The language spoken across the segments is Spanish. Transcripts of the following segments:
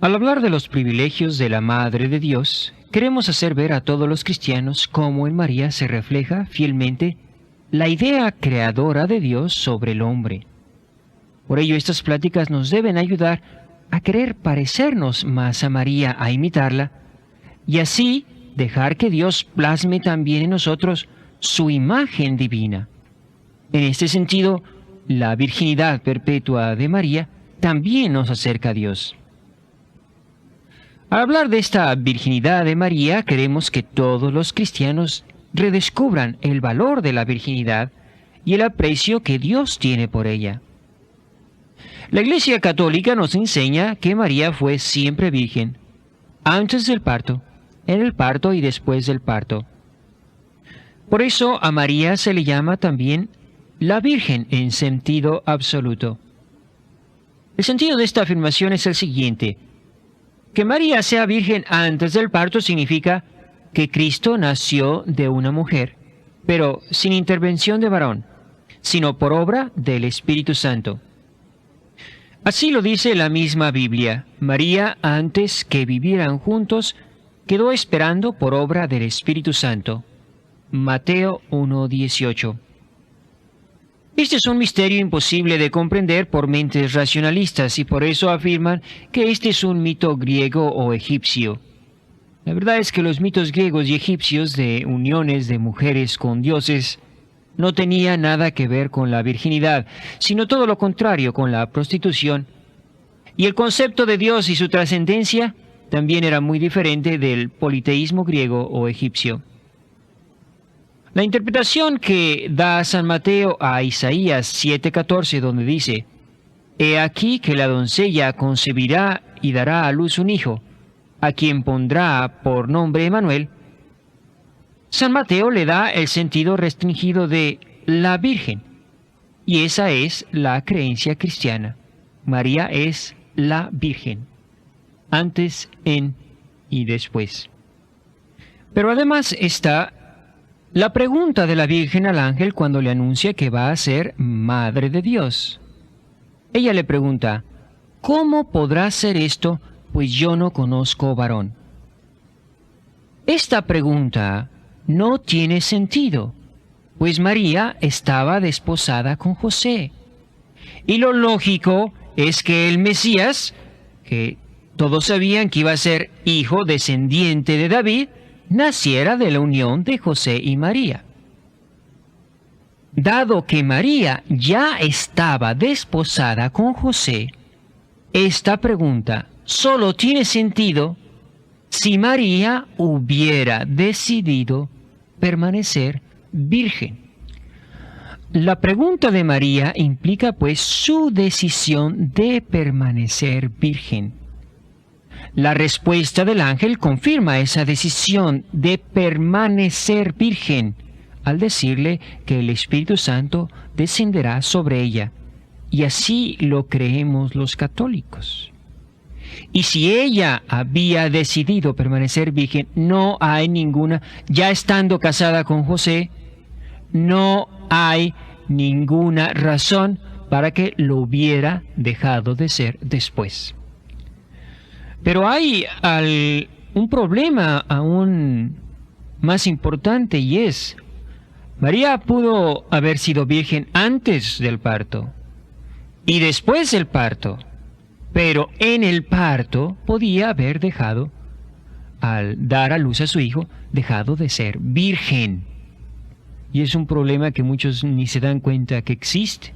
Al hablar de los privilegios de la Madre de Dios, queremos hacer ver a todos los cristianos cómo en María se refleja fielmente la idea creadora de Dios sobre el hombre. Por ello, estas pláticas nos deben ayudar a querer parecernos más a María, a imitarla, y así dejar que Dios plasme también en nosotros su imagen divina. En este sentido, la virginidad perpetua de María también nos acerca a Dios. Al hablar de esta virginidad de María, queremos que todos los cristianos redescubran el valor de la virginidad y el aprecio que Dios tiene por ella. La Iglesia Católica nos enseña que María fue siempre virgen, antes del parto, en el parto y después del parto. Por eso a María se le llama también la Virgen en sentido absoluto. El sentido de esta afirmación es el siguiente: que María sea virgen antes del parto significa que Cristo nació de una mujer, pero sin intervención de varón, sino por obra del Espíritu Santo. Así lo dice la misma Biblia. María, antes que vivieran juntos, quedó esperando por obra del Espíritu Santo. Mateo 1:18. Este es un misterio imposible de comprender por mentes racionalistas y por eso afirman que este es un mito griego o egipcio. La verdad es que los mitos griegos y egipcios de uniones de mujeres con dioses no tenían nada que ver con la virginidad, sino todo lo contrario, con la prostitución. Y el concepto de Dios y su trascendencia también era muy diferente del politeísmo griego o egipcio. La interpretación que da San Mateo a Isaías 7:14, donde dice: «He aquí que la doncella concebirá y dará a luz un hijo, a quien pondrá por nombre Emmanuel», San Mateo le da el sentido restringido de la Virgen, y esa es la creencia cristiana. María es la Virgen, antes, en y después. Pero además está la pregunta de la Virgen al ángel cuando le anuncia que va a ser Madre de Dios. Ella le pregunta: «¿Cómo podrá ser esto, pues yo no conozco varón?». Esta pregunta no tiene sentido, pues María estaba desposada con José. Y lo lógico es que el Mesías, que todos sabían que iba a ser hijo descendiente de David, naciera de la unión de José y María. Dado que María ya estaba desposada con José, esta pregunta solo tiene sentido si María hubiera decidido permanecer virgen. La pregunta de María implica pues su decisión de permanecer virgen. La respuesta del ángel confirma esa decisión de permanecer virgen al decirle que el Espíritu Santo descenderá sobre ella, y así lo creemos los católicos. Y si ella había decidido permanecer virgen, no hay ninguna, ya estando casada con José, no hay ninguna razón para que lo hubiera dejado de ser después. Pero hay un problema aún más importante, y es: María pudo haber sido virgen antes del parto y después del parto, pero en el parto podía haber dejado, al dar a luz a su hijo, dejado de ser virgen. Y es un problema que muchos ni se dan cuenta que existe.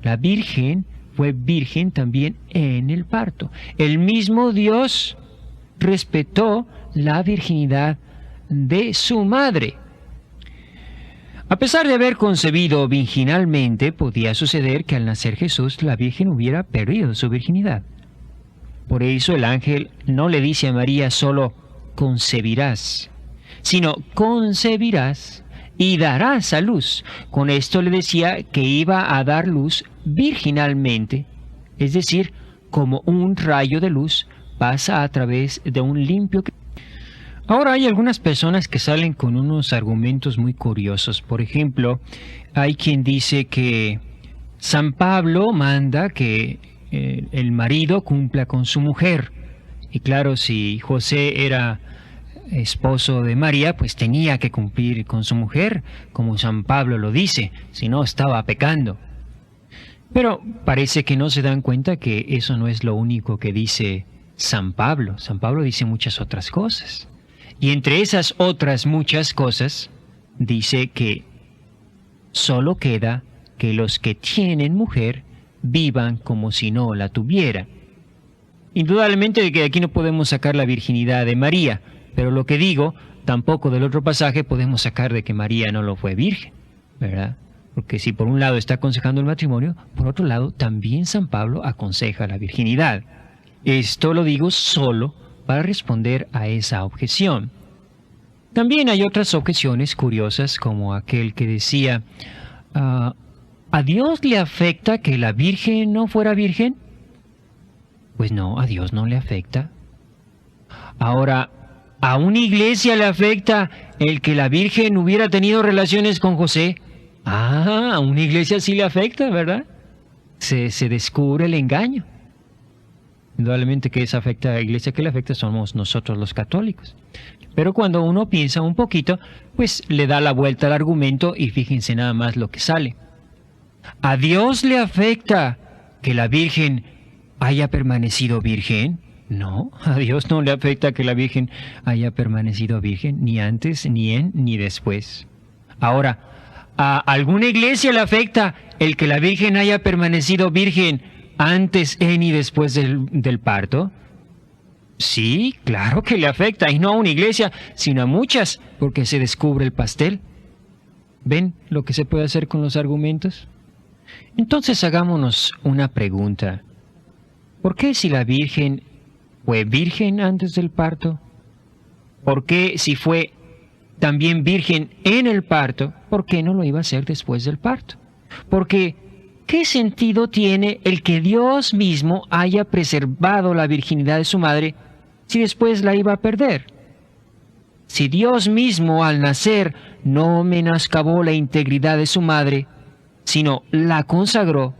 La Virgen fue virgen también en el parto. El mismo Dios respetó la virginidad de su madre. A pesar de haber concebido virginalmente, podía suceder que al nacer Jesús la Virgen hubiera perdido su virginidad. Por eso el ángel no le dice a María solo concebirás, sino concebirás y darás a luz. Con esto le decía que iba a dar luz virginalmente, es decir, como un rayo de luz pasa a través de un limpio. Ahora hay algunas personas que salen con unos argumentos muy curiosos. Por ejemplo, hay quien dice que San Pablo manda que el marido cumpla con su mujer. Y claro, si José era esposo de María, pues tenía que cumplir con su mujer, como San Pablo lo dice, si no estaba pecando. Pero parece que no se dan cuenta que eso no es lo único que dice San Pablo. San Pablo dice muchas otras cosas. Y entre esas otras muchas cosas, dice que solo queda que los que tienen mujer vivan como si no la tuviera. Indudablemente que aquí no podemos sacar la virginidad de María, pero lo que digo, tampoco del otro pasaje podemos sacar de que María no lo fue virgen, ¿verdad? Porque si por un lado está aconsejando el matrimonio, por otro lado también San Pablo aconseja la virginidad. Esto lo digo solo para responder a esa objeción. También hay otras objeciones curiosas, como aquel que decía, ¿a Dios le afecta que la Virgen no fuera virgen? Pues no, a Dios no le afecta. Ahora, ¿a una iglesia le afecta el que la Virgen hubiera tenido relaciones con José? A una iglesia sí le afecta, ¿verdad? Se descubre el engaño. Indudablemente que esa afecta a la iglesia que le afecta somos nosotros los católicos. Pero cuando uno piensa un poquito, pues le da la vuelta al argumento y fíjense nada más lo que sale. ¿A Dios le afecta que la Virgen haya permanecido virgen? No, a Dios no le afecta que la Virgen haya permanecido virgen, ni antes, ni después. Ahora, ¿a alguna iglesia le afecta el que la Virgen haya permanecido virgen antes, en y después del parto? Sí, claro que le afecta, y no a una iglesia, sino a muchas, porque se descubre el pastel. ¿Ven lo que se puede hacer con los argumentos? Entonces hagámonos una pregunta. ¿Por qué si la Virgen fue virgen antes del parto? ¿Por qué si fue también virgen en el parto, por qué no lo iba a hacer después del parto? Porque, ¿qué sentido tiene el que Dios mismo haya preservado la virginidad de su madre si después la iba a perder? Si Dios mismo al nacer no menoscabó la integridad de su madre, sino la consagró,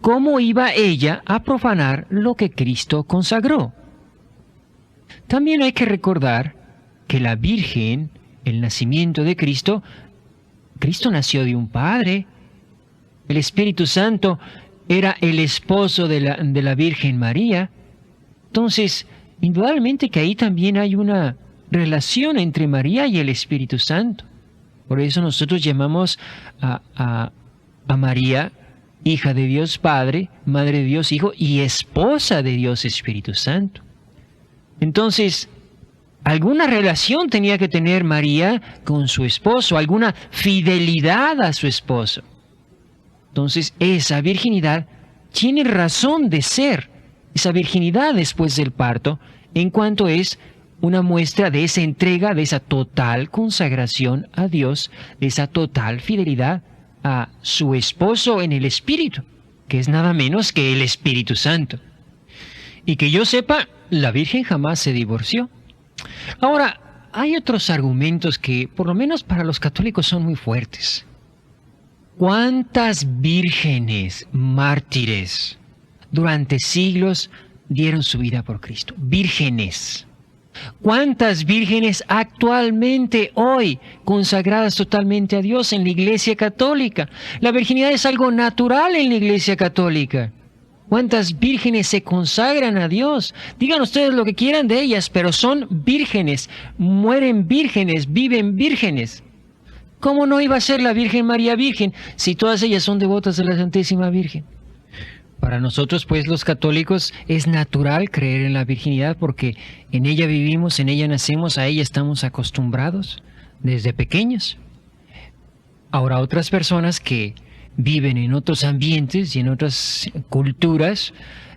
¿cómo iba ella a profanar lo que Cristo consagró? También hay que recordar que la Virgen, el nacimiento de Cristo nació de un padre. El Espíritu Santo era el esposo de la Virgen María. Entonces, indudablemente que ahí también hay una relación entre María y el Espíritu Santo. Por eso nosotros llamamos a María hija de Dios Padre, madre de Dios Hijo y esposa de Dios Espíritu Santo. Entonces, alguna relación tenía que tener María con su esposo, alguna fidelidad a su esposo. Entonces, esa virginidad tiene razón de ser, esa virginidad después del parto, en cuanto es una muestra de esa entrega, de esa total consagración a Dios, de esa total fidelidad a su esposo en el Espíritu, que es nada menos que el Espíritu Santo. Y que yo sepa, la Virgen jamás se divorció. Ahora, hay otros argumentos que, por lo menos para los católicos, son muy fuertes. ¿Cuántas vírgenes mártires durante siglos dieron su vida por Cristo? Vírgenes. ¿Cuántas vírgenes actualmente hoy consagradas totalmente a Dios en la Iglesia Católica? La virginidad es algo natural en la Iglesia Católica. ¿Cuántas vírgenes se consagran a Dios? Digan ustedes lo que quieran de ellas, pero son vírgenes, mueren vírgenes, viven vírgenes. ¿Cómo no iba a ser la Virgen María virgen si todas ellas son devotas de la Santísima Virgen? Para nosotros, pues, los católicos, es natural creer en la virginidad porque en ella vivimos, en ella nacemos, a ella estamos acostumbrados desde pequeños. Ahora, otras personas que viven en otros ambientes y en otras culturas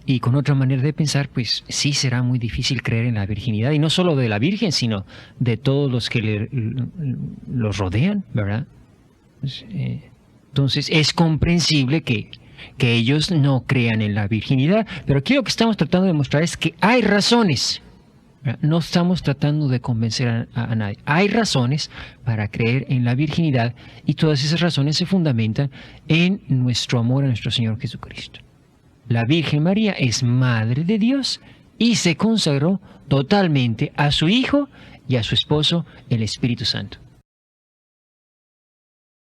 y con otra manera de pensar, pues sí será muy difícil creer en la virginidad, y no solo de la Virgen, sino de todos los que los rodean, ¿verdad? Entonces, es comprensible que ellos no crean en la virginidad, pero aquí lo que estamos tratando de mostrar es que hay razones. No estamos tratando de convencer a nadie. Hay razones para creer en la virginidad, y todas esas razones se fundamentan en nuestro amor a nuestro Señor Jesucristo. la Virgen María es Madre de Dios y se consagró totalmente a su Hijo y a su esposo, el Espíritu Santo.